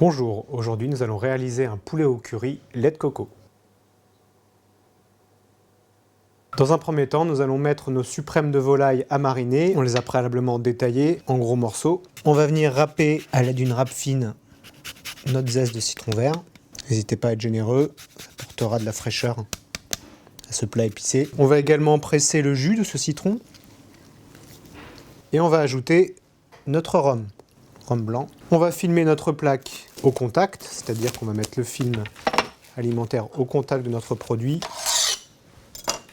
Bonjour, aujourd'hui nous allons réaliser un poulet au curry lait de coco. Dans un premier temps, nous allons mettre nos suprêmes de volaille à mariner. On les a préalablement détaillés en gros morceaux. On va venir râper à l'aide d'une râpe fine notre zeste de citron vert. N'hésitez pas à être généreux, ça apportera de la fraîcheur à ce plat épicé. On va également presser le jus de ce citron. Et on va ajouter notre rhum blanc. On va filmer notre plaque au contact, c'est-à-dire qu'on va mettre le film alimentaire au contact de notre produit,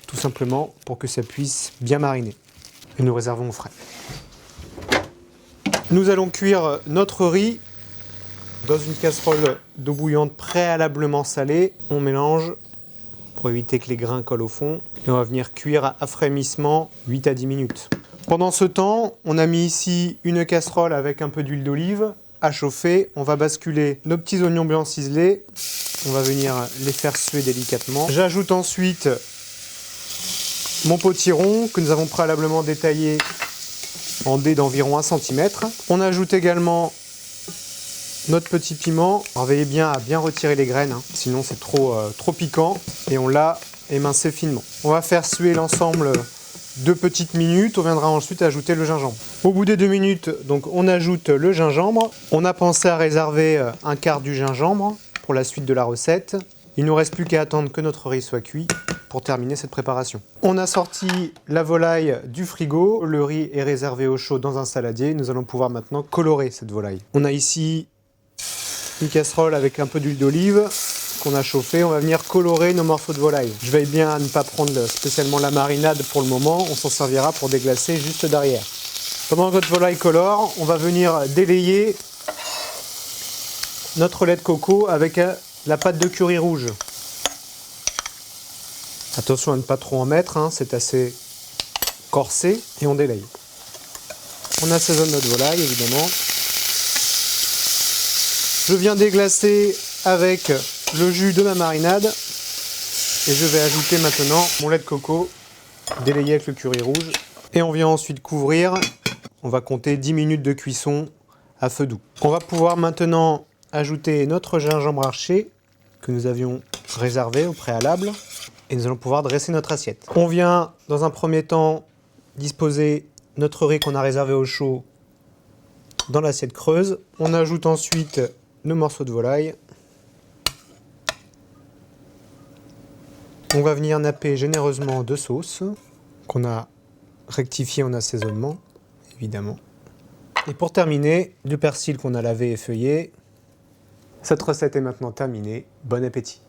tout simplement pour que ça puisse bien mariner. Et nous réservons au frais. Nous allons cuire notre riz dans une casserole d'eau bouillante préalablement salée. On mélange pour éviter que les grains collent au fond. Et on va venir cuire à frémissement 8 à 10 minutes. Pendant ce temps, on a mis ici une casserole avec un peu d'huile d'olive à chauffer. On va basculer nos petits oignons blancs ciselés. On va venir les faire suer délicatement. J'ajoute ensuite mon potiron que nous avons préalablement détaillé en dés d'environ 1 cm. On ajoute également notre petit piment. Alors, veillez bien à bien retirer les graines, sinon c'est trop piquant. Et on l'a émincé finement. On va faire suer l'ensemble 2 petites minutes, on viendra ensuite ajouter le gingembre. Au bout des 2 minutes, donc on ajoute le gingembre. On a pensé à réserver un quart du gingembre pour la suite de la recette. Il ne nous reste plus qu'à attendre que notre riz soit cuit pour terminer cette préparation. On a sorti la volaille du frigo, le riz est réservé au chaud dans un saladier. Nous allons pouvoir maintenant colorer cette volaille. On a ici une casserole avec un peu d'huile d'olive qu'on a chauffé, on va venir colorer nos morceaux de volaille. Je veille bien à ne pas prendre spécialement la marinade pour le moment, on s'en servira pour déglacer juste derrière. Pendant que notre volaille colore, on va venir délayer notre lait de coco avec la pâte de curry rouge. Attention à ne pas trop en mettre, c'est assez corsé et on délaye. On assaisonne notre volaille évidemment. Je viens déglacer avec le jus de ma marinade et je vais ajouter maintenant mon lait de coco délayé avec le curry rouge et on vient ensuite couvrir. On va compter 10 minutes de cuisson à feu doux. On va pouvoir maintenant ajouter notre gingembre haché que nous avions réservé au préalable et nous allons pouvoir dresser notre assiette. On vient dans un premier temps disposer notre riz qu'on a réservé au chaud dans l'assiette creuse. On ajoute ensuite nos morceaux de volaille. On va venir napper généreusement de sauce qu'on a rectifié en assaisonnement, évidemment. Et pour terminer, du persil qu'on a lavé et feuillé. Cette recette est maintenant terminée. Bon appétit!